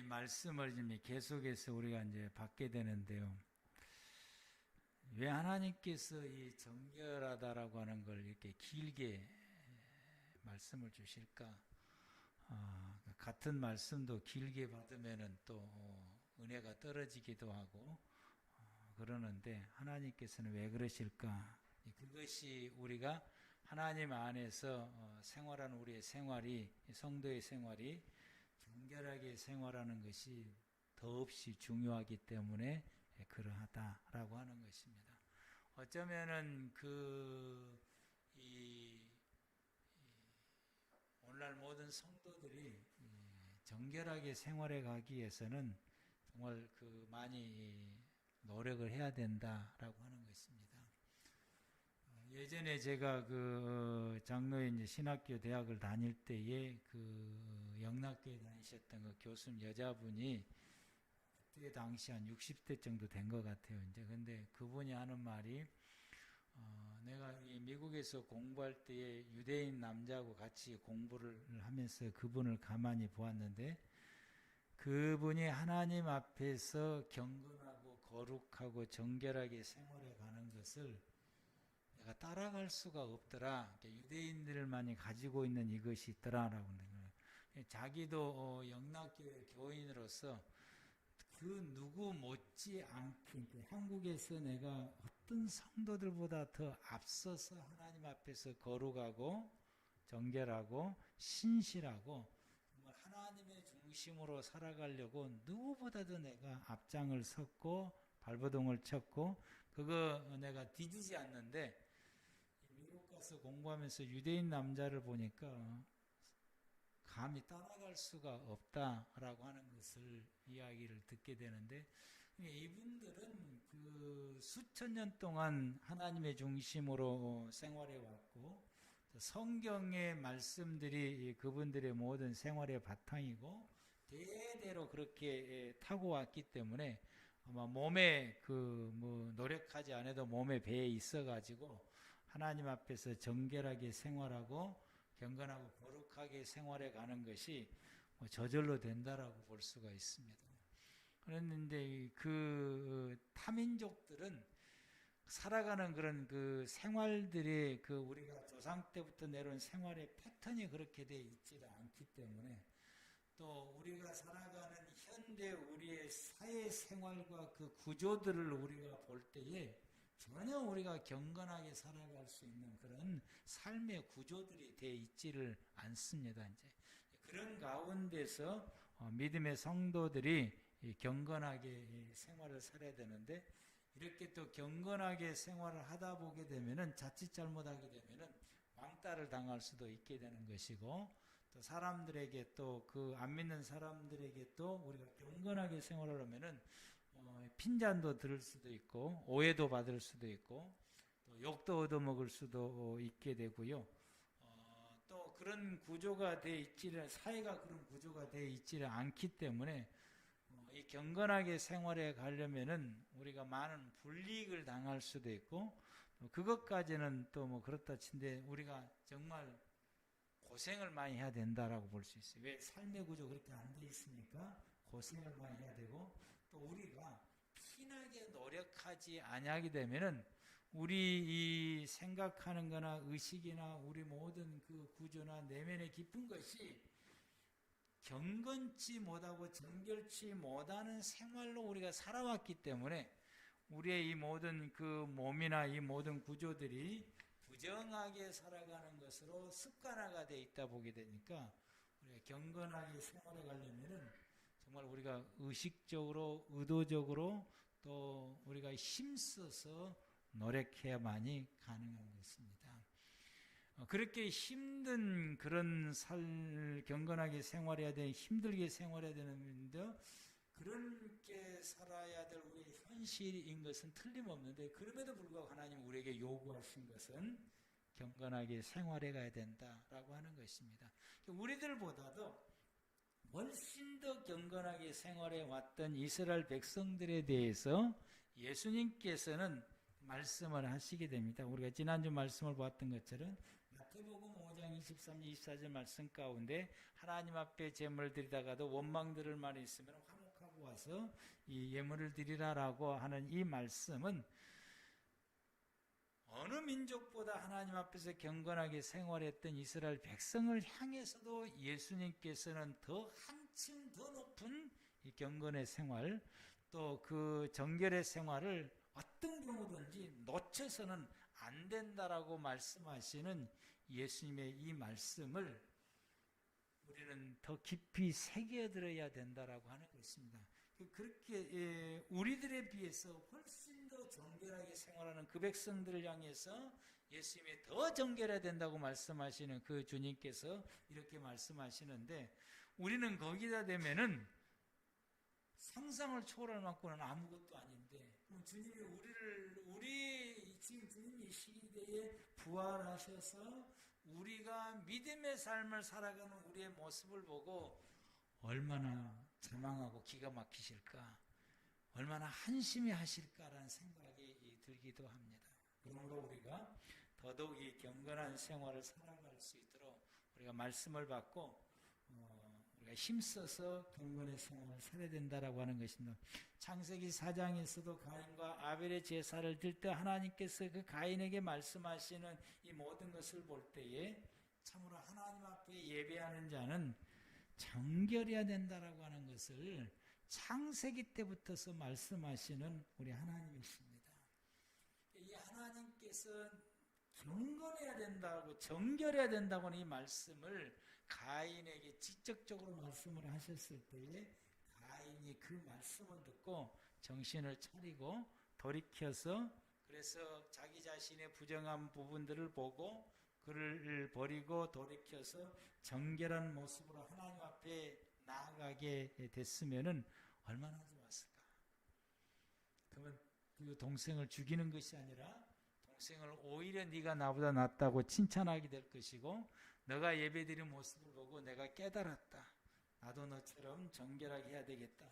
말씀을 이제 계속해서 우리가 이제 받게 되는데요. 왜 하나님께서 이 정결하다라고 하는 걸 이렇게 길게 말씀을 주실까? 같은 말씀도 길게 받으면은 또 은혜가 떨어지기도 하고 그러는데 하나님께서는 왜 그러실까? 그것이 우리가 하나님 안에서 생활하는 우리의 생활이, 성도의 생활이 정결하게 생활하는 것이 더없이 중요하기 때문에 그러하다라고 하는 것입니다. 어쩌면은 오늘날 모든 성도들이 정결하게 생활해 가기 위해서는 정말 많이 노력을 해야 된다라고 하는 것입니다. 예전에 제가 장로의 이제 신학교 대학을 다닐 때에 영락교에 다니셨던 교수님 여자분이 그때 당시 한 60대 정도 된 것 같아요. 이제 근데 그분이 하는 말이 내가 미국에서 공부할 때에 유대인 남자하고 같이 공부를 하면서 그분을 가만히 보았는데 그분이 하나님 앞에서 경건하고 거룩하고 정결하게 생활해 가는 것을 내가 따라갈 수가 없더라. 유대인들만이 가지고 있는 이것이 있더라라고 하는 거예요. 자기도 영락교회 교인으로서 그 누구 못지 않게 한국에서 내가 어떤 성도들보다 더 앞서서 하나님 앞에서 거룩하고 정결하고 신실하고 하나님의 중심으로 살아가려고 누구보다도 내가 앞장을 섰고 발버둥을 쳤고 그거 내가 뒤지지 않는데 미국 가서 공부하면서 유대인 남자를 보니까 감히 따라갈 수가 없다라고 하는 것을 이야기를 듣게 되는데 이분들은 수천 년 동안 하나님의 중심으로 생활해 왔고 성경의 말씀들이 그분들의 모든 생활의 바탕이고 대대로 그렇게 타고 왔기 때문에 아마 몸에 노력하지 않아도 몸에 배에 있어가지고 하나님 앞에서 정결하게 생활하고 경건하고 거룩하게 생활해 가는 것이 저절로 된다라고 볼 수가 있습니다. 그런데 타민족들은 살아가는 그런 생활들이 우리가 조상 때부터 내려온 생활의 패턴이 그렇게 돼 있지가 않기 때문에 또 우리가 살아가는 현대 우리의 사회 생활과 그 구조들을 우리가 볼 때에 전혀 우리가 경건하게 살아갈 수 있는 그런 삶의 구조들이 돼 있지를 않습니다. 이제 그런 가운데서 믿음의 성도들이 경건하게 생활을 살아야 되는데 이렇게 또 경건하게 생활을 하다 보게 되면은 자칫 잘못하게 되면은 왕따를 당할 수도 있게 되는 것이고 또 사람들에게 또 안 믿는 사람들에게 또 우리가 경건하게 생활을 하면은 핀잔도 들을 수도 있고 오해도 받을 수도 있고 또 욕도 얻어먹을 수도 있게 되고요. 또 그런 구조가 돼 있지를 사회가 그런 구조가 돼 있지를 않기 때문에 이 경건하게 생활해 가려면은 우리가 많은 불이익을 당할 수도 있고 그것까지는 또 그렇다 친데 우리가 정말 고생을 많이 해야 된다라고 볼 수 있어요. 왜 삶의 구조 그렇게 안 돼 있으니까 고생을 많이 해야 되고 또 우리가 피나게 노력하지 아니하게 되면은 우리 이 생각하는 거나 의식이나 우리 모든 그 구조나 내면의 깊은 것이 경건치 못하고 정결치 못하는 생활로 우리가 살아왔기 때문에 우리의 이 모든 몸이나 이 모든 구조들이 부정하게 살아가는 것으로 습관화가 되어 있다 보게 되니까 우리가 경건하게 생활해 가려면은 정말 우리가 의식적으로 의도적으로 또 우리가 힘써서 노력해야만이 가능한 것입니다. 그렇게 힘든 그런 경건하게 생활해야 되는 힘들게 생활해야 되는데 그렇게 살아야 될 우리의 현실인 것은 틀림없는데 그럼에도 불구하고 하나님 우리에게 요구하신 것은 경건하게 생활해 가야 된다라고 하는 것입니다. 우리들보다도 훨씬 더 경건하게 생활해 왔던 이스라엘 백성들에 대해서 예수님께서는 말씀을 하시게 됩니다. 우리가 지난주 말씀을 보았던 것처럼 마태복음 5장 16장 23절 24절 말씀 가운데 하나님 앞에 제물을 드리다가도 원망 들을 말이 있으면 화목하고 와서 이 예물을 드리라라고 하는 이 말씀은 어느 민족보다 하나님 앞에서 경건하게 생활했던 이스라엘 백성을 향해서도 예수님께서는 더 한층 더 높은 이 경건의 생활, 또 그 정결의 생활을 어떤 경우든지 놓쳐서는 안 된다라고 말씀하시는 예수님의 이 말씀을 우리는 더 깊이 새겨들어야 된다라고 하는 것입니다. 그렇게 우리들에 비해서 훨씬 더 정결하게 생활하는 그 백성들을 향해서 예수님이 더 정결해야 된다고 말씀하시는 그 주님께서 이렇게 말씀하시는데, 우리는 거기다 되면은 상상을 초월할 만큼은 아무것도 아닌데, 주님이 우리 지금 주님 이 시대에 부활하셔서 우리가 믿음의 삶을 살아가는 우리의 모습을 보고 얼마나 자망하고 기가 막히실까, 얼마나 한심해 하실까라는 생각이 들기도 합니다. 그러므로 우리가 더더욱 이 경건한 생활을 살아갈 수 있도록 우리가 말씀을 받고 우리가 힘써서 경건의 생활을 살아야 된다라고 하는 것입니다. 창세기 4장에서도 가인과 아벨의 제사를 드릴 때 하나님께서 그 가인에게 말씀하시는 이 모든 것을 볼 때에 참으로 하나님 앞에 예배하는 자는 정결해야 된다라고 하는 것을 창세기 때부터서 말씀하시는 우리 하나님이십니다. 이 하나님께서 경건해야 된다고, 정결해야 된다고 하는 이 말씀을 가인에게 직접적으로 말씀을 하셨을 때에 가인이 그 말씀을 듣고 정신을 차리고 돌이켜서, 그래서 자기 자신의 부정한 부분들을 보고 그를 버리고 돌이켜서 정결한 모습으로 하나님 앞에 나아가게 됐으면은 얼마나 좋았을까. 그러면 그 동생을 죽이는 것이 아니라 동생을 오히려 네가 나보다 낫다고 칭찬하게 될 것이고, 너가 예배드린 모습을 보고 내가 깨달았다, 나도 너처럼 정결하게 해야 되겠다,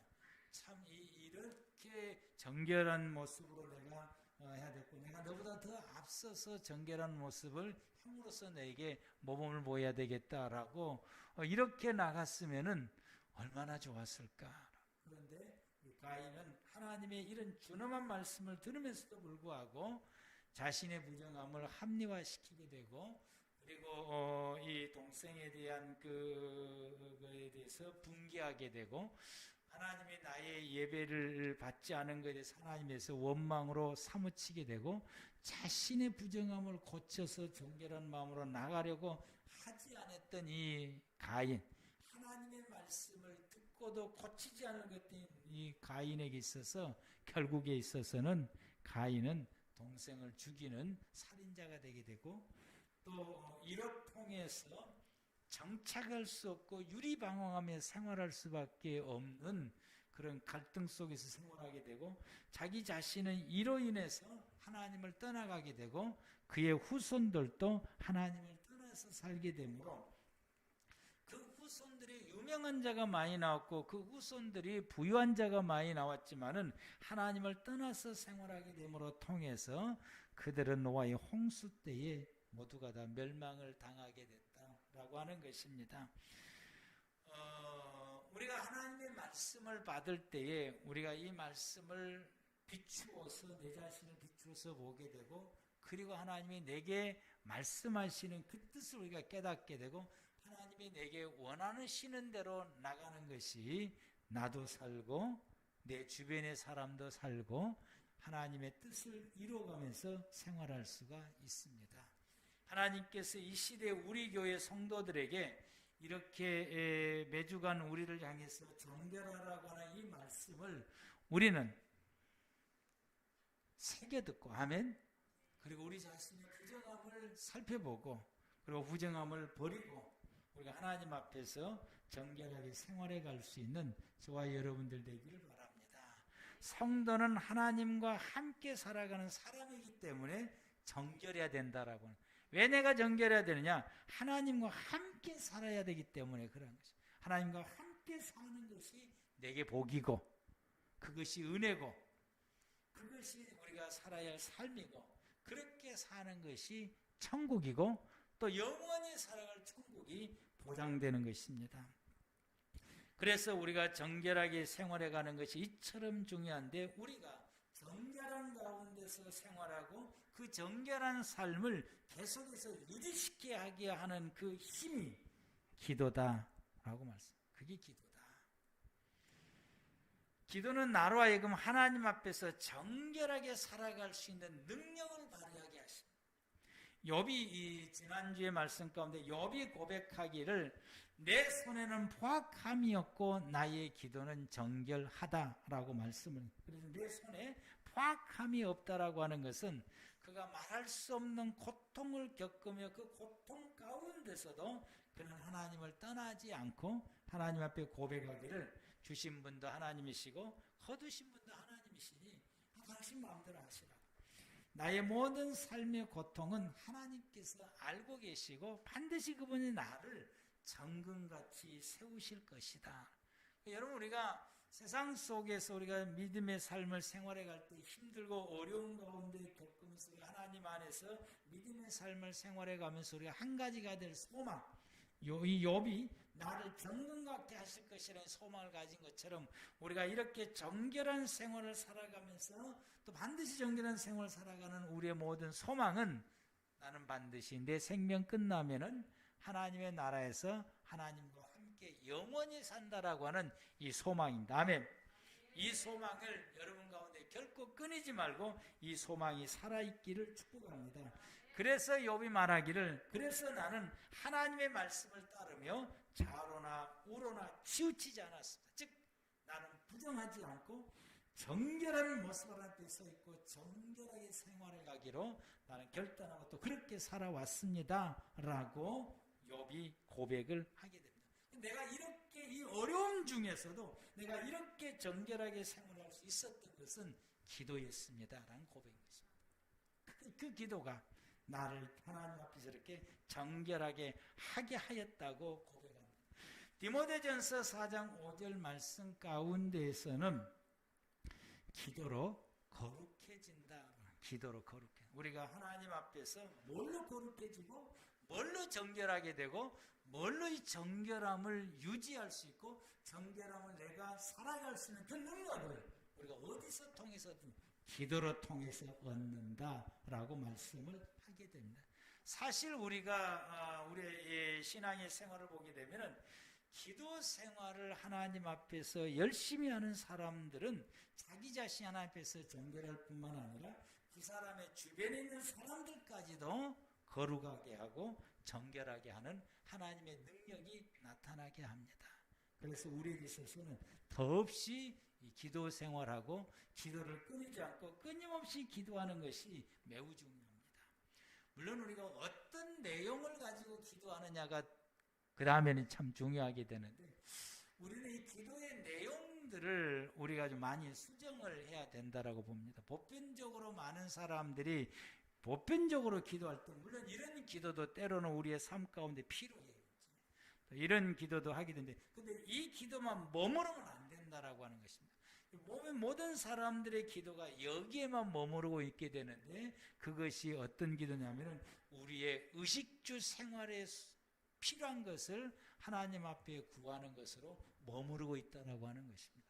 참 이렇게 정결한 모습으로 내가 해야 되고, 내가 너보다 더 앞서서 정결한 모습을 형으로서 내게 모범을 보여야 되겠다라고 이렇게 나갔으면은 얼마나 좋았을까. 그런데 가인은 하나님의 이런 준엄한 말씀을 들으면서도 불구하고 자신의 부정함을 합리화시키게 되고, 그리고 이 동생에 대한 그거에 대해서 분개하게 되고, 하나님이 나의 예배를 받지 않은 것에 대해서 하나님에서 원망으로 사무치게 되고, 자신의 부정함을 고쳐서 정결한 마음으로 나가려고 하지 않았던 이 가인, 하나님의 말씀을 듣고도 고치지 않은 것이 이 가인에게 있어서, 결국에 있어서는 가인은 동생을 죽이는 살인자가 되게 되고, 또 이를 통해서 정착할 수 없고 유리방황하며 생활할 수밖에 없는 그런 갈등 속에서 생활하게 되고, 자기 자신은 이로 인해서 하나님을 떠나가게 되고 그의 후손들도 하나님을 떠나서 살게 되므로, 그 후손들이 유명한 자가 많이 나왔고 그 후손들이 부유한 자가 많이 나왔지만은 하나님을 떠나서 생활하게 됨으로 통해서 그들은 노아의 홍수 때에 모두가 다 멸망을 당하게 됐다라고 하는 것입니다. 우리가 하나님의 말씀을 받을 때에 우리가 이 말씀을 비추어서 내 자신을 비추어서 보게 되고, 그리고 하나님이 내게 말씀하시는 그 뜻을 우리가 깨닫게 되고, 하나님이 내게 원하시는 대로 나가는 것이 나도 살고 내 주변의 사람도 살고 하나님의 뜻을 이루어가면서 생활할 수가 있습니다. 하나님께서 이 시대 우리 교회 성도들에게 이렇게 매주간 우리를 향해서 정결하라고 하는 이 말씀을 우리는 새겨 듣고, 아멘. 그리고 우리 자신의 부정함을 살펴보고, 그리고 부정함을 버리고 우리가 하나님 앞에서 정결하게 생활해 갈 수 있는 저와 여러분들 되기를 바랍니다. 성도는 하나님과 함께 살아가는 사람이기 때문에 정결해야 된다라고. 왜 내가 정결해야 되느냐? 하나님과 함께 살아야 되기 때문에 그런 것이죠. 하나님과 함께 사는 것이 내게 복이고, 그것이 은혜고, 그것이 우리가 살아야 할 삶이고, 그렇게 사는 것이 천국이고, 또 영원히 살아갈 천국이 보장되는 것입니다. 그래서 우리가 정결하게 생활해 가는 것이 이처럼 중요한데, 우리가 정결한 가운데서 생활하고 그 정결한 삶을 계속해서 유지시키게 하는 그 힘이 기도다라고 말씀합니다. 그게 기도다. 기도는 나로 하여금 하나님 앞에서 정결하게 살아갈 수 있는 능력을 발휘하게 하십니다. 욥이 지난주에 말씀 가운데 욥이 고백하기를 내 손에는 포악함이 없고 나의 기도는 정결하다라고 말씀을, 그래서 내 손에 포악함이 없다라고 하는 것은 그가 말할 수 없는 고통을 겪으며 그 고통 가운데서도 그는 하나님을 떠나지 않고 하나님 앞에 고백하기를 주신 분도 하나님이시고 거두신 분도 하나님이시니 당신 마음대로 하시라. 나의 모든 삶의 고통은 하나님께서 알고 계시고 반드시 그분이 나를 정금같이 세우실 것이다. 여러분, 우리가 세상 속에서 우리가 믿음의 삶을 생활해 갈 때 힘들고 어려운 가운데 겪으면서 하나님 안에서 믿음의 삶을 생활해 가면서 우리가 한 가지가 될 소망, 이 욥이 나를 정금같게 하실 것이라는 소망을 가진 것처럼 우리가 이렇게 정결한 생활을 살아가면서 또 반드시 정결한 생활을 살아가는 우리의 모든 소망은 나는 반드시 내 생명 끝나면은 하나님의 나라에서 하나님과 함께 영원히 산다라고 하는 이 소망입니다. 아멘. 이 소망을 여러분 가운데 결코 끊이지 말고 이 소망이 살아있기를 축복합니다. 그래서 욥이 말하기를, 그래서 나는 하나님의 말씀을 따르며 좌로나 우로나 치우치지 않았습니다. 즉 나는 부정하지 않고 정결한 모습을 앞에 서 있고 정결하게 생활해 가기로 나는 결단하고 또 그렇게 살아왔습니다 라고 욥이 고백을 하게 됩니다. 내가 이렇게 이 어려움 중에서도 내가 이렇게 정결하게 생활할 수 있었던 것은 기도였습니다 라는 고백입니다. 그 기도가 나를 하나님 앞에서 이렇게 정결하게 하게 하였다고 고백합니다. 디모데전서 4장 5절 말씀 가운데에서는 기도로 거룩해진다. 기도로 거룩해. 우리가 하나님 앞에서 뭘로 거룩해지고 뭘로 정결하게 되고 뭘로 이 정결함을 유지할 수 있고 정결함을 내가 살아갈 수 있는 그 능력을 우리가 어디서 통해서든 기도로 통해서 얻는다라고 말씀을 하게 됩니다. 사실 우리가 우리의 신앙의 생활을 보게 되면은 기도 생활을 하나님 앞에서 열심히 하는 사람들은 자기 자신 하나님 앞에서 정결할 뿐만 아니라 그 사람의 주변에 있는 사람들까지도 거룩하게 하고 정결하게 하는 하나님의 능력이 나타나게 합니다. 그래서 우리에게 있어서는 더없이 이 기도 생활하고 기도를 끊이지 않고 끊임없이 기도하는 것이 매우 중요합니다. 물론 우리가 어떤 내용을 가지고 기도하느냐가 그 다음에는 참 중요하게 되는데, 우리는 이 기도의 내용들을 우리가 좀 많이 수정을 해야 된다라고 봅니다. 보편적으로 많은 사람들이 보편적으로 기도할 때 물론 이런 기도도 때로는 우리의 삶 가운데 필요해요. 이런 기도도 하게 되는데, 근데 이 기도만 머무르면 안 된다라고 하는 것입니다. 모든 사람들의 기도가 여기에만 머무르고 있게 되는데, 그것이 어떤 기도냐면은 우리의 의식주 생활에 필요한 것을 하나님 앞에 구하는 것으로 머무르고 있다라고 하는 것입니다.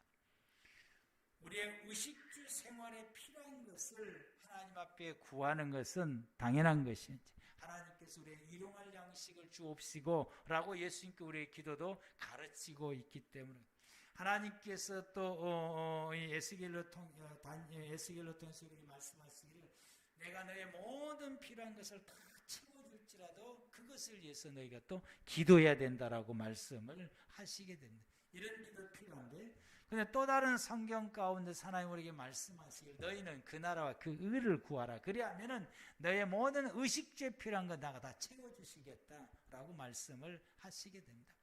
우리의 의식주 생활에 필요한 것을 하나님 앞에 구하는 것은 당연한 것이지. 하나님께서 우리의 일용할 양식을 주옵시고 라고 예수님께 우리의 기도도 가르치고 있기 때문에, 하나님께서 또 에스겔로 통해서 우리에게 말씀하시기를 내가 너의 모든 필요한 것을 다 채워줄지라도 그것을 위해서 너희가 또 기도해야 된다라고 말씀을 하시게 됩니다. 이런 기도 필요한데, 근데 또 다른 성경 가운데 하나님 우리에게 말씀하시길 너희는 그 나라와 그 의를 구하라. 그리하면은 너의 모든 의식주에 필요한 거 내가 다 채워주시겠다라고 말씀을 하시게 됩니다.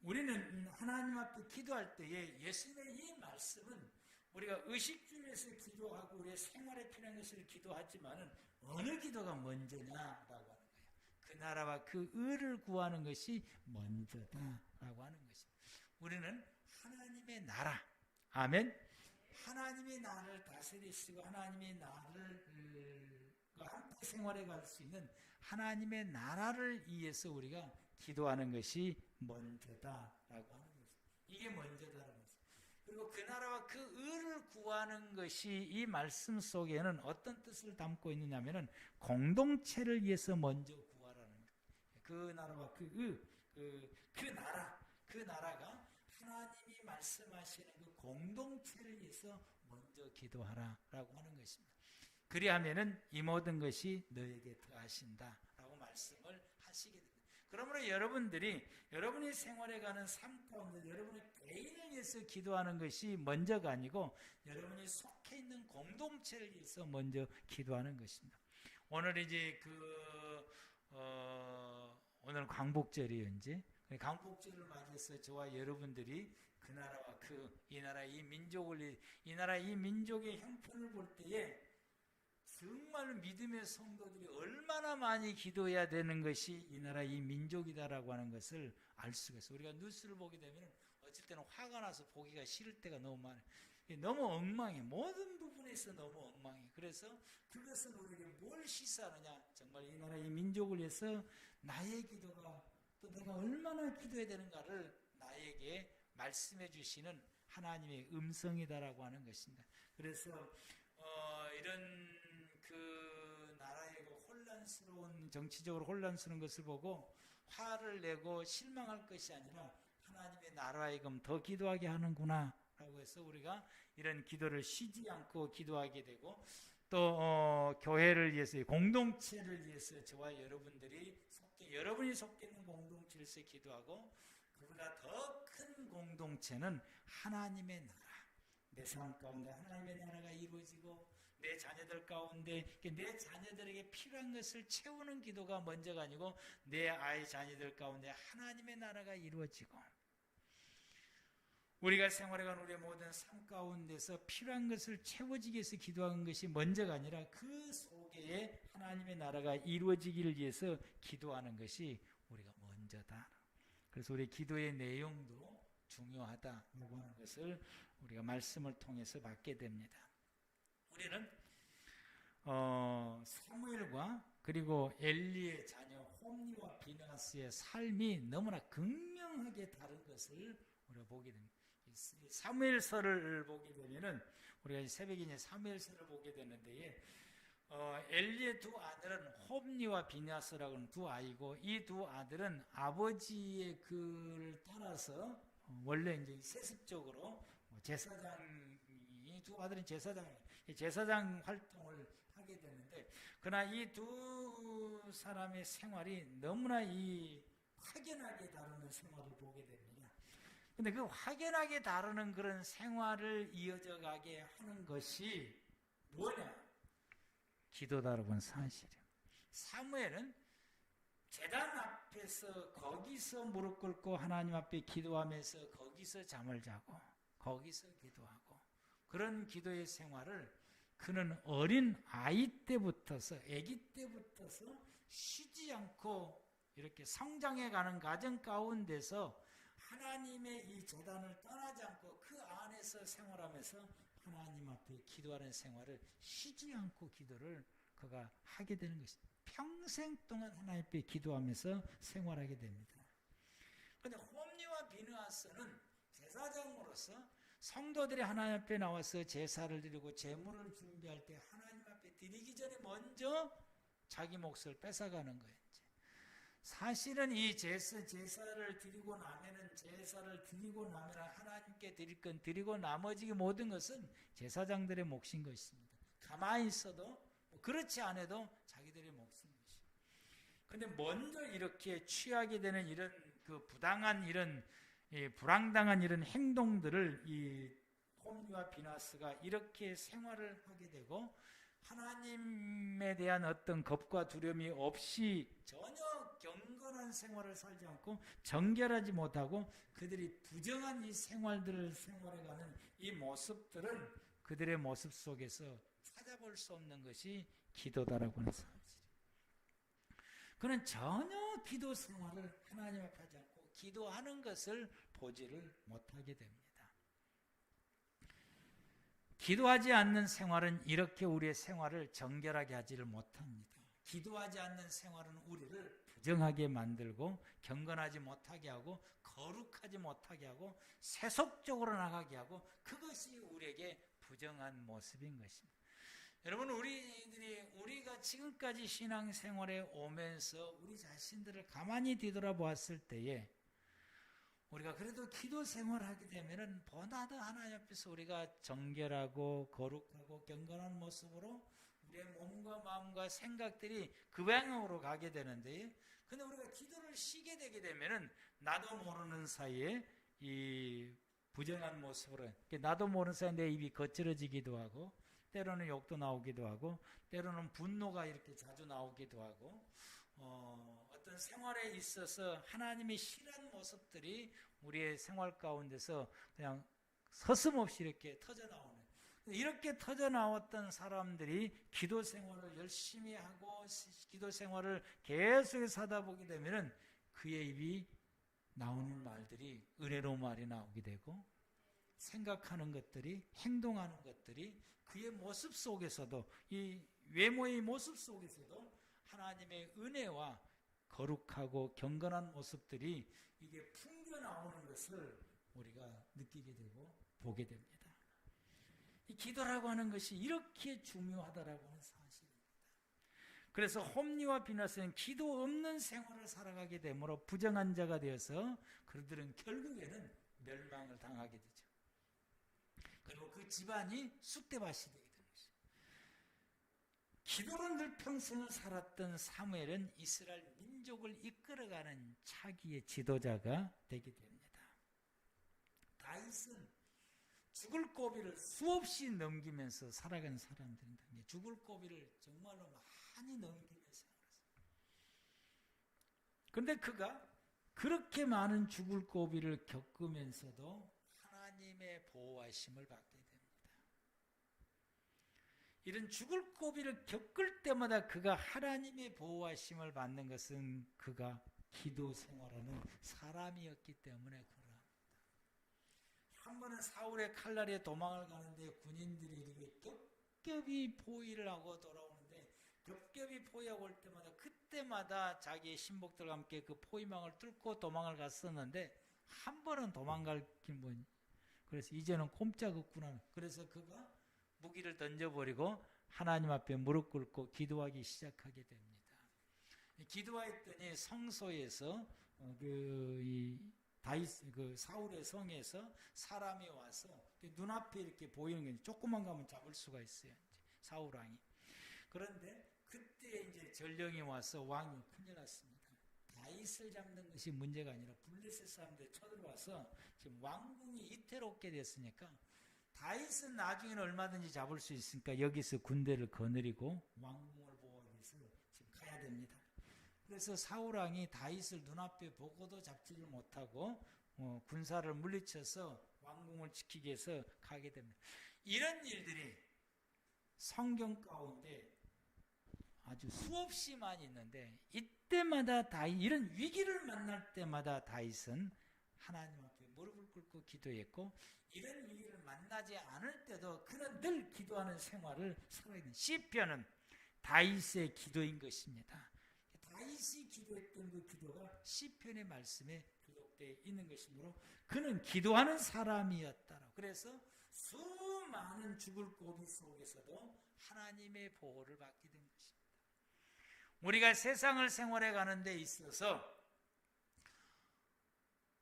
우리는 하나님 앞에 기도할 때에 예수님의 이 말씀은 우리가 의식주에서 기도하고 우리의 생활에 필요한 것을 기도하지만은 어느 기도가 먼저냐라고 하는 거예요. 그 나라와 그 의를 구하는 것이 먼저다라고 하는 것입니다. 우리는 하나님의 나라, 아멘. 하나님의 나라를 다스리시고 하나님의 나라를 함께 생활해 갈 수 있는 하나님의 나라를 위해서 우리가 기도하는 것이 먼저다라고 하는 거죠. 이게 먼저다라는 거죠. 그리고 그 나라와 그 의를 구하는 것이 이 말씀 속에는 어떤 뜻을 담고 있느냐면은 공동체를 위해서 먼저 구하라는 거예요. 그 나라와 그 나라가 하나님이 말씀하시는 그 공동체를 위해서 먼저 기도하라라고 하는 것입니다. 그리하면은 이 모든 것이 너에게 더하신다라고 말씀을 하시게 됩니다. 그러므로 여러분이 생활해가는 삶 가운데 여러분의 개인을 위해서 기도하는 것이 먼저가 아니고 여러분이 속해 있는 공동체를 위해서 먼저 기도하는 것입니다. 오늘 이제 오늘 광복절이에요. 이제 광복절을 맞이해서 저와 여러분들이 그 나라와 이 나라 이 민족의 형편을 볼 때에 정말 믿음의 성도들이 얼마나 많이 기도해야 되는 것이 이 나라 이 민족이다라고 하는 것을 알 수가 있어요. 우리가 뉴스를 보게 되면 어쩔 때는 화가 나서 보기가 싫을 때가 너무 많아요. 너무 엉망해. 모든 부분에서 너무 엉망해. 그래서 그것은 우리에게 뭘 시사하느냐. 정말 이 나라 이 민족을 위해서 나의 기도가 또 내가 얼마나 기도해야 되는가를 나에게 말씀해 주시는 하나님의 음성이다라고 하는 것입니다. 그래서 이런 나라의 정치적으로 혼란스러운 것을 보고 화를 내고 실망할 것이 아니라 하나님의 나라에금 더 기도하게 하는구나 라고 해서 우리가 이런 기도를 쉬지 않고 기도하게 되고 또 교회를 위해서 공동체를 위해서 저와 여러분이 속해 있는 공동체를 위해서 기도하고 그보다 더 큰 공동체는 하나님의 나라, 내 삶 가운데 하나님의 나라가 이루어지고 내 자녀들 가운데 내 자녀들에게 필요한 것을 채우는 기도가 먼저가 아니고 내 아이 자녀들 가운데 하나님의 나라가 이루어지고 우리가 생활해가는 우리의 모든 삶 가운데서 필요한 것을 채워지기 위해서 기도하는 것이 먼저가 아니라 그 속에 하나님의 나라가 이루어지기를 위해서 기도하는 것이 우리가 먼저다. 그래서 우리 기도의 내용도 중요하다라고 하는 것을 우리가 말씀을 통해서 받게 됩니다. 우리는 사무엘과 그리고 엘리의 자녀 홈리와 비느하스의 삶이 너무나 극명하게 다른 것을 우리가 보게 됩니다. 사무엘서를 보게 되면은 우리가 새벽에 사무엘서를 보게 되는데 엘리의 두 아들은 홈리와 비느하스라고 하는 두 아이고 이 두 아들은 아버지의 글을 따라서 원래 이제 세습적으로 두 아들은 제사장 활동을 하게 되는데 그러나 이 두 사람의 생활이 너무나 확연하게 다르는 생활을 보게 됩니다. 근데 그 확연하게 다르는 그런 생활을 이어져 가게 하는 것이 뭐냐? 기도다라고 하는 사실이에요. 사무엘은 제단 앞에서 거기서 무릎 꿇고 하나님 앞에 기도하면서 거기서 잠을 자고 거기서 기도하고 그런 기도의 생활을 그는 어린 아기 때부터서 쉬지 않고 이렇게 성장해가는 과정 가운데서 하나님의 이 제단을 떠나지 않고 그 안에서 생활하면서 하나님 앞에 기도하는 생활을 쉬지 않고 기도를 그가 하게 되는 것입니다. 평생 동안 하나님 앞에 기도하면서 생활하게 됩니다. 그런데 홈리와 비느하스는 제사장으로서 성도들이 하나님 앞에 나와서 제사를 드리고 제물을 준비할 때 하나님 앞에 드리기 전에 먼저 자기 몫을 뺏어가는 거예요. 사실은 이 제사를 드리고 나면은 하나님께 드릴 건 드리고 나머지 모든 것은 제사장들의 몫인 것입니다. 가만히 있어도 그렇지 않아도 자기들의 몫인 것입니다. 그런데 먼저 이렇게 취하게 되는 이런 불황당한 이런 행동들을 이 홈리와 비느하스가 이렇게 생활을 하게 되고 하나님에 대한 어떤 겁과 두려움이 없이 전혀 경건한 생활을 살지 않고 정결하지 못하고 그들이 부정한 이 생활들을 생활해가는 이 모습들은 그들의 모습 속에서 찾아볼 수 없는 것이 기도다라고 하는 사실이에요. 그는 전혀 기도 생활을 하나님 앞에 하지 않고 기도하는 것을 보지를 못하게 됩니다. 기도하지 않는 생활은 이렇게 우리의 생활을 정결하게 하지를 못합니다. 기도하지 않는 생활은 우리를 부정하게 만들고 경건하지 못하게 하고 거룩하지 못하게 하고 세속적으로 나가게 하고 그것이 우리에게 부정한 모습인 것입니다. 여러분, 우리가 지금까지 신앙생활에 오면서 우리 자신들을 가만히 뒤돌아보았을 때에 우리가 그래도 기도 생활하게 되면은 보다 더 하나님 앞에서 우리가 정결하고 거룩하고 경건한 모습으로 우리의 몸과 마음과 생각들이 그 방향으로 가게 되는데, 근데 우리가 기도를 쉬게 되게 되면은 나도 모르는 사이에 이 부정한 모습으로, 나도 모르는 사이에 내 입이 거칠어지기도 하고, 때로는 욕도 나오기도 하고, 때로는 분노가 이렇게 자주 나오기도 하고, 어떤 생활에 있어서 하나님의 싫은 모습들이 우리의 생활 가운데서 그냥 서슴없이 이렇게 터져나오는, 이렇게 터져나왔던 사람들이 기도 생활을 열심히 하고 기도 생활을 계속해서 하다 보게 되면은 그의 입이 나오는 말들이 은혜로운 말이 나오게 되고, 생각하는 것들이, 행동하는 것들이 그의 모습 속에서도, 이 외모의 모습 속에서도 하나님의 은혜와 거룩하고 경건한 모습들이 이게 풍겨 나오는 것을 우리가 느끼게 되고 보게 됩니다. 이 기도라고 하는 것이 이렇게 중요하다라고 하는 사실입니다. 그래서 홈리와 비나스는 기도 없는 생활을 살아가게 되므로 부정한 자가 되어서 그들은 결국에는 멸망을 당하게 되죠. 그리고 그 집안이 쑥대밭이 되게 되는 것이죠. 기도로 늘 평생을 살았던 사무엘은 이스라엘 민족을 이끌어가는 차기의 지도자가 되게 됩니다. 다윗은 죽을 고비를 수없이 넘기면서 살아간 사람들입니다. 죽을 고비를 정말로 많이 넘기면서 살았습니다. 그런데 그가 그렇게 많은 죽을 고비를 겪으면서도 하나님의 보호하심을 받게 됩니다. 이런 죽을 고비를 겪을 때마다 그가 하나님의 보호하심을 받는 것은 그가 기도 생활하는 사람이었기 때문에 그러합니다. 한 번은 사울의 칼날에 도망을 가는데 군인들이 이렇게 겹겹이 포위를 하고 돌아오는데, 겹겹이 포위하고 올 때마다 그때마다 자기의 신복들과 함께 그 포위망을 뚫고 도망을 갔었는데 한 번은 도망갈 긴 그래서 이제는 꼼짝없구나. 그래서 그가 무기를 던져버리고 하나님 앞에 무릎 꿇고 기도하기 시작하게 됩니다. 기도했더니 성소에서 사울의 성에서 사람이 와서 눈앞에 이렇게 보이는 게 조금만 가면 잡을 수가 있어요. 사울 왕이. 그런데 그때 이제 전령이 와서 왕이 큰일 났습니다. 다윗을 잡는 것이 문제가 아니라 블레셋 사람들이 쳐들어와서 지금 왕궁이 이태롭게 됐으니까 다윗은 나중에는 얼마든지 잡을 수 있으니까 여기서 군대를 거느리고 왕궁을 보호하기 위해서 지금 가야 됩니다. 그래서 사울 왕이 다윗을 눈앞에 보고도 잡지를 못하고 군사를 물리쳐서 왕궁을 지키기 위해서 가게 됩니다. 이런 일들이 성경 가운데 아주 수없이 많이 있는데, 이때마다 이런 위기를 만날 때마다 다윗은 하나님 앞에 무릎을 꿇고 기도했고, 이런 위기를 만나지 않을 때도 그는 늘 기도하는 생활을 살아야 됩니다. 시편은 다윗의 기도인 것입니다. 다윗이 기도했던 그 기도가 시편의 말씀에 기록되어 있는 것이므로 그는 기도하는 사람이었다. 그래서 수많은 죽을 고비 속에서도 하나님의 보호를 받게 된 것입니다. 우리가 세상을 생활해 가는 데 있어서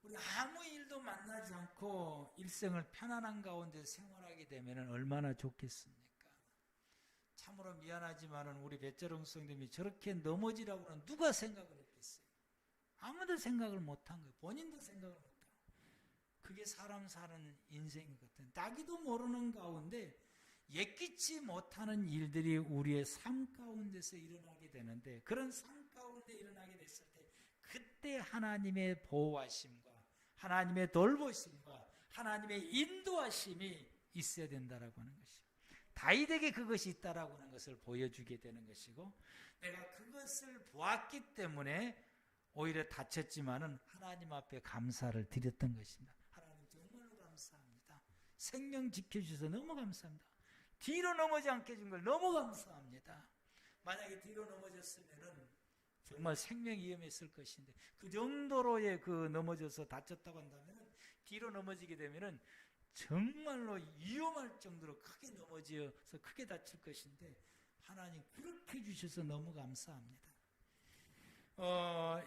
우리 아무 일도 만나지 않고 일생을 편안한 가운데 생활하게 되면 얼마나 좋겠습니까? 참으로 미안하지만은 우리 배철웅 성도님이 저렇게 넘어지라고는 누가 생각을 했겠어요? 아무도 생각을 못한 거예요. 본인도 생각을 못하고. 그게 사람 사는 인생이거든. 나기도 모르는 가운데 예기치 못하는 일들이 우리의 삶 가운데서 일어나게 되는데, 그런 삶 가운데 일어나게 됐을 때 그때 하나님의 보호하심과 하나님의 돌보심과 하나님의 인도하심이 있어야 된다라고 하는 것이죠. 다윗에게 그것이 있다라고 하는 것을 보여주게 되는 것이고, 내가 그것을 보았기 때문에 오히려 다쳤지만은 하나님 앞에 감사를 드렸던 것입니다. 하나님 정말로 감사합니다. 생명 지켜주셔서 너무 감사합니다. 뒤로 넘어지 않게 해준 걸 너무 감사합니다. 만약에 뒤로 넘어졌으면은 정말 생명이 위험했을 것인데 그 정도로의 그 넘어져서 다쳤다고 한다면은 뒤로 넘어지게 되면은 정말로 위험할 정도로 크게 넘어져서 크게 다칠 것인데 하나님 그렇게 해주셔서 너무 감사합니다.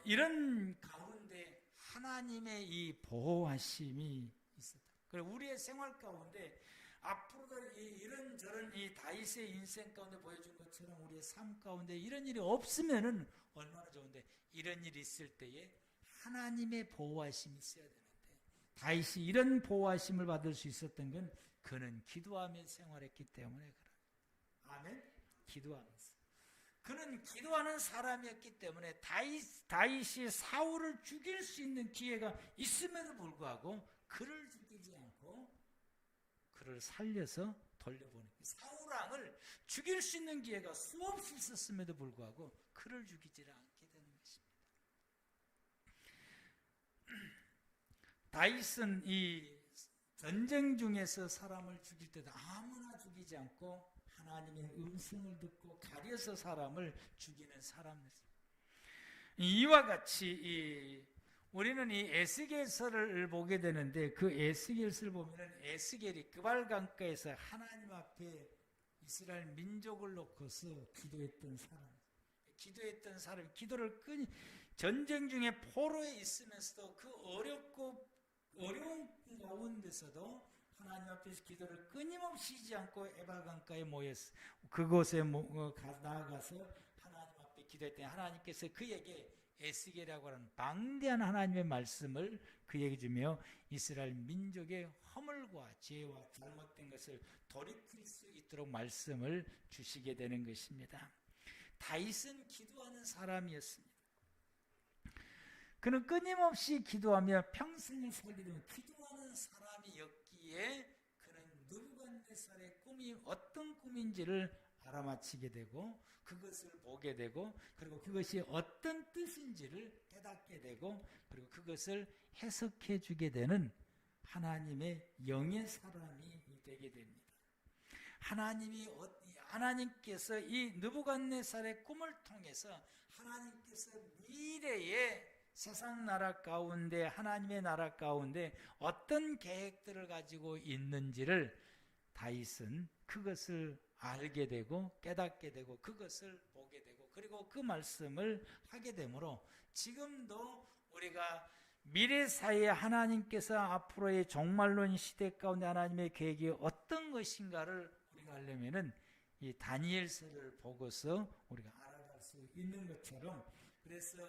이런 가운데 하나님의 이 보호하심이 있었다. 그리고 우리의 생활 가운데 앞으로도 이런저런 이 다윗의 인생 가운데 보여준 것처럼 우리의 삶 가운데 이런 일이 없으면은 얼마나 좋은데, 이런 일이 있을 때에 하나님의 보호하심이 있어야 되는데 다윗이 이런 보호하심을 받을 수 있었던 건 그는 기도하며 생활했기 때문에 그래. 아멘. 기도하면서. 그는 기도하는 사람이었기 때문에 다윗이 사울을 죽일 수 있는 기회가 있음에도 불구하고 그를 죽이지 않고 그를 살려서 돌려보내. 사울 왕을 죽일 수 있는 기회가 수없이 있었음에도 불구하고 그를 죽이지 않게 되는 것입니다. 다윗은 이 전쟁 중에서 사람을 죽일 때도 아무나 죽이지 않고 하나님의 음성을 듣고 가려서 사람을 죽이는 사람이었습니다. 이와 같이 우리는 이 에스겔서를 보게 되는데 그 에스겔서를 보면은 에스겔이 그발강가에서 하나님 앞에 이스라엘 민족을 놓고서 기도했던 사람, 기도를 전쟁 중에 포로에 있으면서도 그 어려운 가운데서도 하나님 앞에서 기도를 끊임없이 쉬지 않고 에발강가에 모였어. 그곳에 나아가서 하나님 앞에 기도했더니 하나님께서 그에게 에스겔이라고 하는 방대한 하나님의 말씀을 그에게 주며 이스라엘 민족의 허물과 죄와 잘못된 것을 돌이킬 수 있도록 말씀을 주시게 되는 것입니다. 다윗은 기도하는 사람이었습니다. 그는 끊임없이 기도하며 평생을 살리던 기도하는 사람이었기에 그는 느부갓네살의 꿈이 어떤 꿈인지를 알아맞히게 되고 그것을 보게 되고 그리고 그것이 어떤 뜻인지를 깨닫게 되고 그리고 그것을 해석해 주게 되는 하나님의 영의 사람이 되게 됩니다. 하나님께서 이 느부갓네살의 꿈을 통해서 하나님께서 미래의 세상 나라 가운데 하나님의 나라 가운데 어떤 계획들을 가지고 있는지를 다윗은 그것을 알게 되고 깨닫게 되고 그것을 보게 되고 그리고 그 말씀을 하게 되므로 지금도 우리가 미래 사이에 하나님께서 앞으로의 종말론 시대 가운데 하나님의 계획이 어떤 것인가를 우리가 알려면은 이 다니엘서를 보고서 우리가 알아갈 수 있는 것처럼 그래서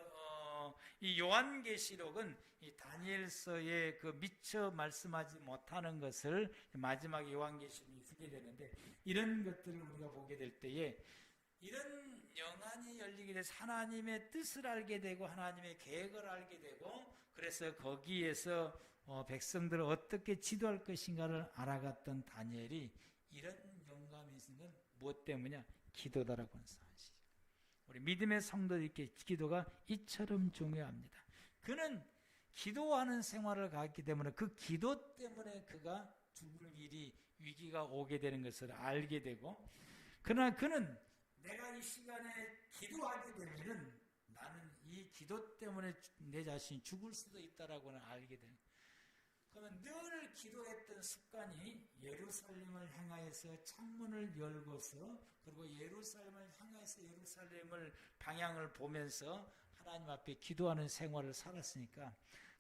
이 요한계시록은 이 다니엘서에 그 미처 말씀하지 못하는 것을 마지막 요한계시록이 쓰게 되는데 이런 것들을 우리가 보게 될 때에 이런 영안이 열리게 돼서 하나님의 뜻을 알게 되고 하나님의 계획을 알게 되고 그래서 거기에서 백성들을 어떻게 지도할 것인가를 알아갔던 다니엘이 이런 영감이 있는 건 무엇 때문이냐? 기도다라고 하는 사실이죠. 우리 믿음의 성도들께 기도가 이처럼 중요합니다. 그는 기도하는 생활을 갖기 때문에 그 기도 때문에 그가 죽을 일이 위기가 오게 되는 것을 알게 되고 그러나 그는 내가 이 시간에 기도하게 되면은 나는 이 기도 때문에 내 자신이 죽을 수도 있다라고는 알게 되는. 그러면 늘 기도했던 습관이 예루살렘을 향하여서 창문을 열고서 그리고 예루살렘을 향하여서 예루살렘을 방향을 보면서 하나님 앞에 기도하는 생활을 살았으니까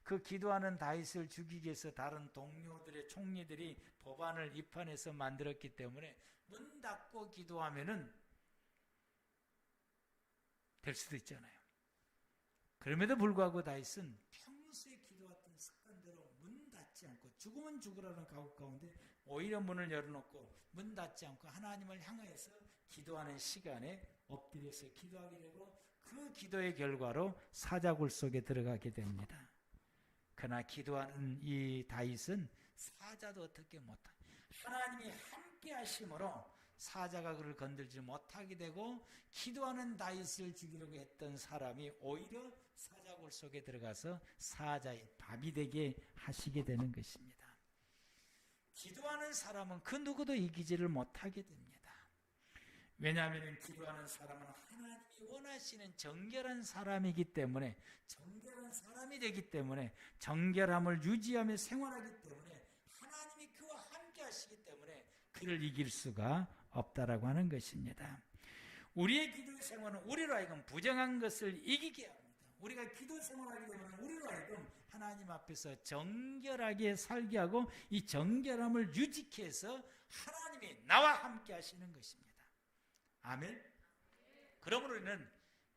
그 기도하는 다윗을 죽이기 위해서 다른 동료들의 총리들이 법안을 입안해서 만들었기 때문에 문 닫고 기도하면은 될 수도 있잖아요. 그럼에도 불구하고 다윗은 평소에 기도했던 습관대로 문 닫지 않고 죽으면 죽으라는 가옥 가운데 오히려 문을 열어놓고 문 닫지 않고 하나님을 향하여서 기도하는 시간에 엎드려서 기도하게 되고 그 기도의 결과로 사자굴 속에 들어가게 됩니다. 그러나 기도하는 이 다윗은 사자도 어떻게 못하. 하나님이 함께 하심으로 사자가 그를 건들지 못하게 되고 기도하는 다윗을 죽이려고 했던 사람이 오히려 사자굴 속에 들어가서 사자의 밥이 되게 하시게 되는 것입니다. 기도하는 사람은 그 누구도 이기지를 못하게 됩니다. 왜냐하면 기도하는 사람은 하나님이 원하시는 정결한 사람이기 때문에, 정결한 사람이 되기 때문에, 정결함을 유지하며 생활하기 때문에 하나님이 그와 함께 하시기 때문에 그를 이길 수가 없다라고 하는 것입니다. 우리의 기도 생활은 우리로 하여금 부정한 것을 이기게 합니다. 우리가 기도 생활하게 되면 우리로 하여금 하나님 앞에서 정결하게 살게 하고 이 정결함을 유지케 해서 하나님이 나와 함께 하시는 것입니다. 아멘. 그러므로 우리는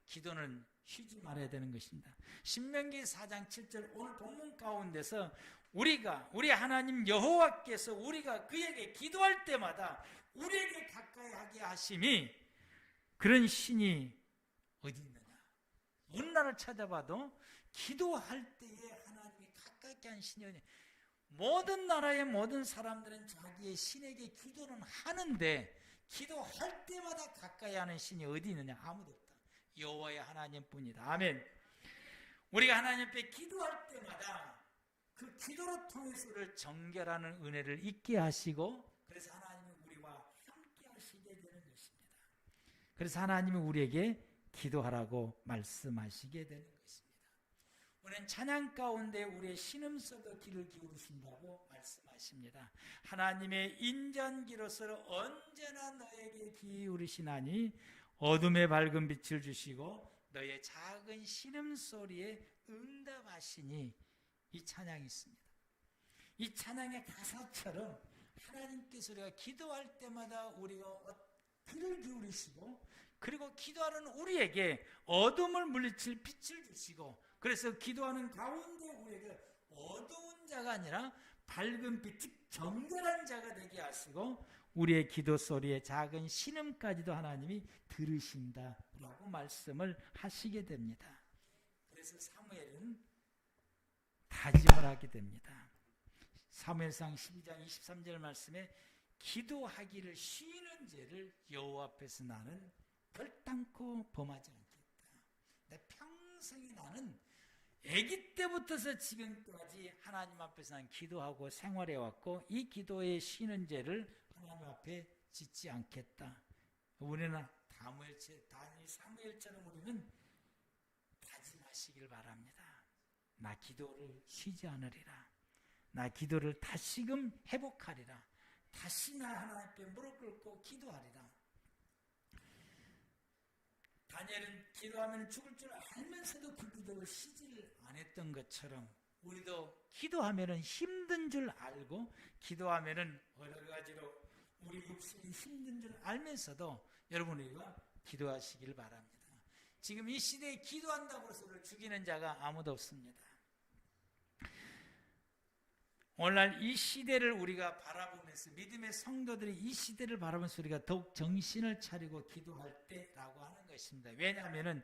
기도는 쉬지 말아야 되는 것입니다. 신명기 4장 7절 오늘 본문 가운데서 우리 하나님 여호와께서 우리가 그에게 기도할 때마다 우리에게 가까이 하게 하심이, 그런 신이 어디 있느냐? 어느 나라를 찾아봐도 기도할 때에 하나님이 가깝게 한 신이 어디? 모든 나라의 모든 사람들은 자기의 신에게 기도는 하는데 기도할 때마다 가까이 하는 신이 어디 있느냐? 아무도 없다. 여호와의 하나님뿐이다. 아멘. 우리가 하나님 앞에 기도할 때마다 그 기도로 통해서 우리를 정결하는 은혜를 있게 하시고, 그래서 하나님이 우리와 함께 하시게 되는 것입니다. 그래서 하나님이 우리에게 기도하라고 말씀하시게 되는 것입니다. 우리는 찬양 가운데 우리의 신음소도 귀를 기울이신다고 말씀하십니다. 하나님의 인자기로서 언제나 너에게 기울이시나니 어둠의 밝은 빛을 주시고 너의 작은 신음소리에 응답하시니, 이 찬양이 있습니다. 이 찬양의 가사처럼 하나님께서 우리가 기도할 때마다 우리가 귀를 기울이시고, 그리고 기도하는 우리에게 어둠을 물리칠 빛을 주시고, 그래서 기도하는 가운데 우리에게 어두운 자가 아니라 밝은 빛, 즉 정결한 자가 되게 하시고 우리의 기도 소리의 작은 신음까지도 하나님이 들으신다라고 말씀을 하시게 됩니다. 그래서 사무엘은 다짐을 하게 됩니다. 사무엘상 12장 23절 말씀에 기도하기를 쉬는 죄를 여호와 앞에서 나는 결단코 범하지 않겠다. 내 평생에 나는 아기 때부터서 지금까지 하나님 앞에서 난 기도하고 생활해왔고 이 기도에 쉬는 죄를 하나님 앞에 짓지 않겠다. 우리는 사무엘처럼 우리는 다짐하시길 바랍니다. 나 기도를 쉬지 않으리라. 나 기도를 다시금 회복하리라. 다시 나 하나님 앞에 무릎 꿇고 기도하리라. 다니엘은 기도하면 죽을 줄 알면서도 그 기도를 쉬지를 않았던 것처럼 우리도 기도하면 힘든 줄 알고 기도하면 여러 가지로 우리 육신이 힘든 줄 알면서도 여러분 우리가 기도하시길 바랍니다. 지금 이 시대에 기도한다고 해서 우리를 죽이는 자가 아무도 없습니다. 오늘날 이 시대를 우리가 바라보면서 믿음의 성도들이 이 시대를 바라보면서 우리가 더욱 정신을 차리고 기도할 때라고 하는 것입니다. 왜냐하면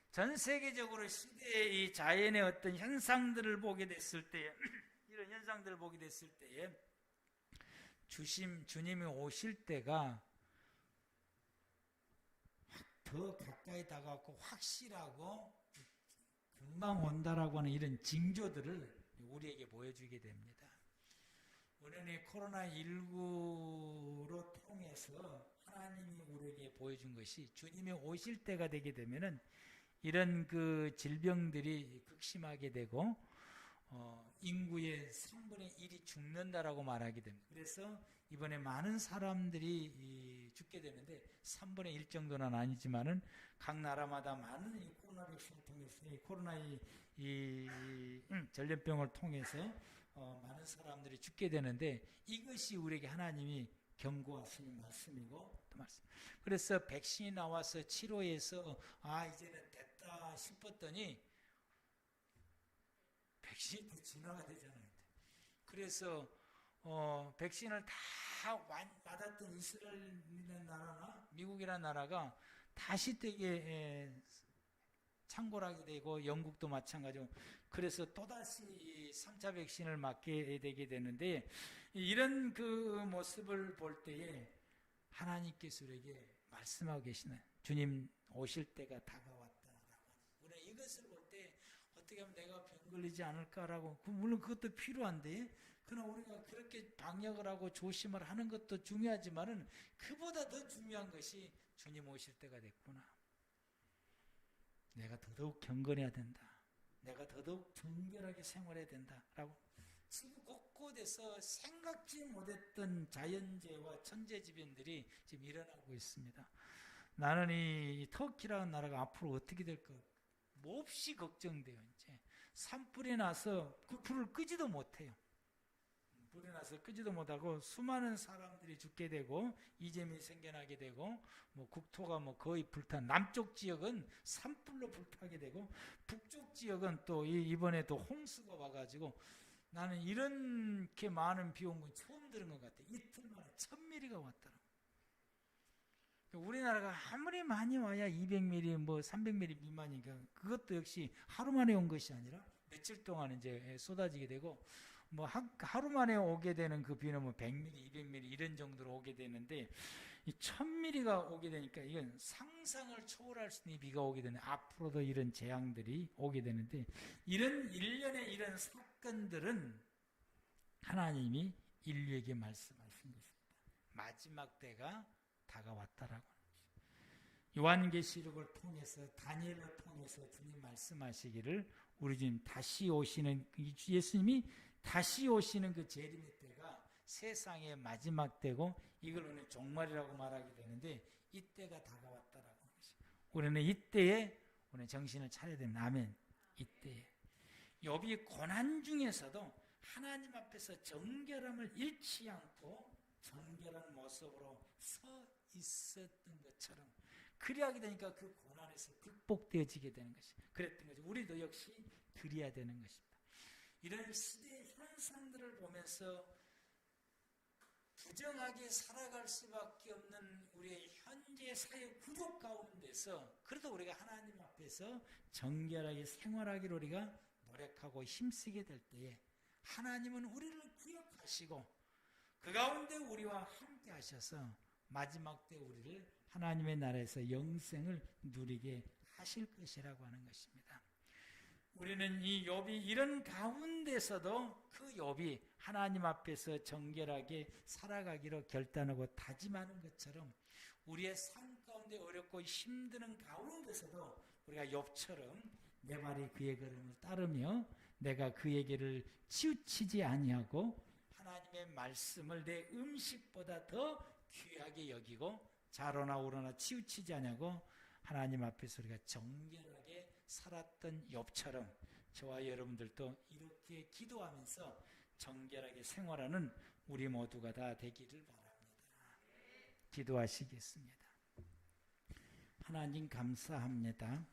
전 세계적으로 시대의 이 자연의 어떤 현상들을 보게 됐을 때에 이런 현상들을 보게 됐을 때에 주님이 오실 때가 더 가까이 다가왔고 확실하고 금방 온다라고 하는 이런 징조들을 우리에게 보여주게 됩니다. 우리는 코로나19로 통해서 하나님이 우리에게 보여준 것이 주님이 오실 때가 되게 되면은 이런 그 질병들이 극심하게 되고 인구의 3분의 1이 죽는다라고 말하게 됩니다. 그래서 이번에 많은 사람들이 죽게 되는데 3분의 1 정도는 아니지만은 각 나라마다 많은 이 코로나 백신을 통해서 이 코로나 전염병을 통해서 많은 사람들이 죽게 되는데 이것이 우리에게 하나님이 경고하시는 말씀이고 또 말씀. 그래서 백신이 나와서 치료해서 이제는 됐다 싶었더니 백신이 또 진화가 되잖아요. 그래서 백신을 다 맞았던 이스라엘이라는 나라나 미국이라는 나라가 다시 되게 창궐하게 되고 영국도 마찬가지고 그래서 또다시 3차 백신을 맞게 되게 되는데 이런 그 모습을 볼 때에 하나님께서 우리에게 말씀하고 계시는 주님 오실 때가 다가왔다라고 우리는 이것을 볼 때 어떻게 하면 내가 병 걸리지 않을까라고 물론 그것도 필요한데 그러나 우리가 그렇게 방역을 하고 조심을 하는 것도 중요하지만은 그보다 더 중요한 것이 주님 오실 때가 됐구나. 내가 더더욱 경건해야 된다. 내가 더더욱 정결하게 생활해야 된다라고 지금 곳곳에서 생각지 못했던 자연재해와 천재지변들이 지금 일어나고 있습니다. 나는 이 터키라는 나라가 앞으로 어떻게 될까 몹시 걱정돼요. 이제 산불이 나서 그 불을 끄지도 못해요. 불이 나서 끄지도 못하고 수많은 사람들이 죽게 되고 이재민이 생겨나게 되고 뭐 국토가 뭐 거의 불탄 남쪽 지역은 산불로 불타게 되고 북쪽 지역은 또 이번에 또 홍수가 와가지고 나는 이렇게 많은 비 온 건 처음 들은 것 같아. 이틀 만에 1000mm가 왔더라고. 우리나라가 아무리 많이 와야 200mm 뭐 300mm 미만이니까 그것도 역시 하루 만에 온 것이 아니라 며칠 동안 이제 쏟아지게 되고 뭐 하루 만에 오게 되는 그 비는 뭐 100mm, 200mm 이런 정도로 오게 되는데 이 1000mm가 오게 되니까 이건 상상을 초월할 수 있는 비가 오게 되는 앞으로도 이런 재앙들이 오게 되는데 이런 일련의 이런 사건들은 하나님이 인류에게 말씀하신 것입니다. 마지막 때가 다가왔다라고. 요한계시록을 통해서 다니엘을 통해서 주님 말씀하시기를 우리 주님 다시 오시는 예수님이 다시 오시는 그 재림의 때가 세상의 마지막 때고 이걸 우리는 종말이라고 말하게 되는데 이때가 다가왔다라고 하는 것입니다. 우리는 이때에 우리는 정신을 차려야 됩니다. 아멘. 이때에 욥이 고난 중에서도 하나님 앞에서 정결함을 잃지 않고 정결한 모습으로 서 있었던 것처럼 그리하게 되니까 그 고난에서 극복되어지게 되는 것이 그랬던 거죠. 우리도 역시 그리해야 되는 것입니다. 이런 시대의 현상들을 보면서 부정하게 살아갈 수밖에 없는 우리의 현재 사회 구조 가운데서 그래도 우리가 하나님 앞에서 정결하게 생활하기를 우리가 노력하고 힘쓰게 될 때에 하나님은 우리를 기억하시고 그 가운데 우리와 함께 하셔서 마지막 때 우리를 하나님의 나라에서 영생을 누리게 하실 것이라고 하는 것입니다. 우리는 이 욥이 이런 가운데서도 그 욥이 하나님 앞에서 정결하게 살아가기로 결단하고 다짐하는 것처럼 우리의 삶 가운데 어렵고 힘드는 가운데서도 우리가 욥처럼 내 발이 그의 걸음을 따르며 내가 그에게를 치우치지 아니하고 하나님의 말씀을 내 음식보다 더 귀하게 여기고 자로나 우로나 치우치지 아니하고 하나님 앞에서 우리가 정결하게 살았던 욥처럼 저와 여러분들도 이렇게 기도하면서 정결하게 생활하는 우리 모두가 다 되기를 바랍니다. 기도하시겠습니다. 하나님 감사합니다.